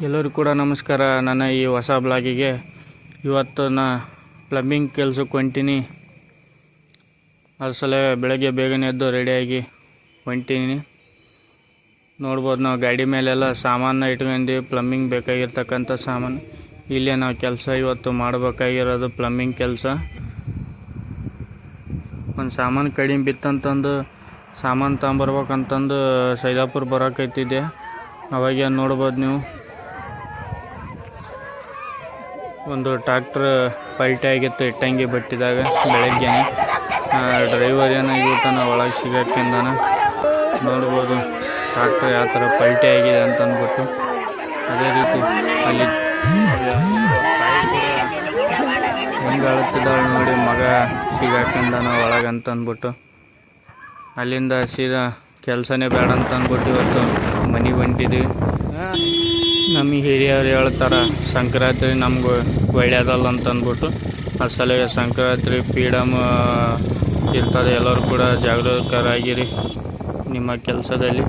ಎಲ್ಲರೂ ಕೂಡ ನಮಸ್ಕಾರ. ನನ್ನ ಈ ಹೊಸ ಬ್ಲಾಗಿಗೆ ಇವತ್ತು ನಾ ಪ್ಲಂಬಿಂಗ್ ಕೆಲಸಕ್ಕೆ ಹೊಂಟೀನಿ. ಅದು ಸಲ ಬೆಳಗ್ಗೆ ಬೇಗನೆ ಎದ್ದು ರೆಡಿಯಾಗಿ ಹೊಂಟೀನಿ. ನೋಡ್ಬೋದು, ನಾವು ಗಾಡಿ ಮೇಲೆಲ್ಲ ಸಾಮಾನು ಇಟ್ಕೊಂಡು ಪ್ಲಂಬಿಂಗ್ ಬೇಕಾಗಿರ್ತಕ್ಕಂಥ ಸಾಮಾನು ಇಲ್ಲೇ ನಾವು ಕೆಲಸ ಇವತ್ತು ಮಾಡಬೇಕಾಗಿರೋದು ಪ್ಲಂಬಿಂಗ್ ಕೆಲಸ. ಒಂದು ಸಾಮಾನು ಕಡಿಮೆ ಬಿತ್ತಂತಂದು ಸಾಮಾನು ತಗೊಂಬರ್ಬೇಕಂತಂದು ಸೈದಾಪುರ ಬರೋಕೈತಿದ್ದೆ. ಅವಾಗ ನೋಡ್ಬೋದು ನೀವು, ಒಂದು ಟ್ರಾಕ್ಟರ್ ಪಲ್ಟಿ ಆಗಿತ್ತು ಇಟ್ಟಂಗಿ ಬಟ್ಟಿದಾಗ ಬೆಳಗ್ಗೆ. ಡ್ರೈವರ್ ಏನಾಗಿಬಿಟ್ಟಾನ ಒಳಗೆ ಸಿಗಾಕಿಂದಾನ. ನೋಡ್ಬೋದು ಟ್ರಾಕ್ಟರ್ ಯಾವ ಥರ ಪಲ್ಟಿ ಆಗಿದೆ ಅಂತ ಅಂದ್ಬಿಟ್ಟು. ಅದೇ ರೀತಿ ಅಲ್ಲಿ ಹೆಂಗೆ ಅಳುತ್ತಿದ್ದಾಳೆ ನೋಡಿ, ಮಗ ಸಿಗಾಕಿಂದಾನ ಒಳಗೆ ಅಂತ ಅಂದ್ಬಿಟ್ಟು ಅಲ್ಲಿಂದ ಸೀದಾ ಕೆಲಸನೇ ಬೇಡ ಅಂತ ಅಂದ್ಬಿಟ್ಟು ಇವತ್ತು ಮನೆಗೆ ಹೊಂಟಿದ್ದೀವಿ. ನಮ್ಮ ಹಿರಿಯರು ಹೇಳ್ತಾರೆ ಸಂಕ್ರಾಂತಿ ನಮ್ಗೆ ಒಳ್ಳೆಯದಲ್ಲ ಅಂತ ಅಂದ್ಬಿಟ್ಟು, ಅದು ಸಲುವಾಗಿ ಸಂಕ್ರಾಂತಿ ಫ್ರೀಡಮ್ ಇರ್ತದೆ. ಎಲ್ಲರೂ ಕೂಡ ಜಾಗರೂಕರಾಗಿರಿ ನಿಮ್ಮ ಕೆಲಸದಲ್ಲಿ.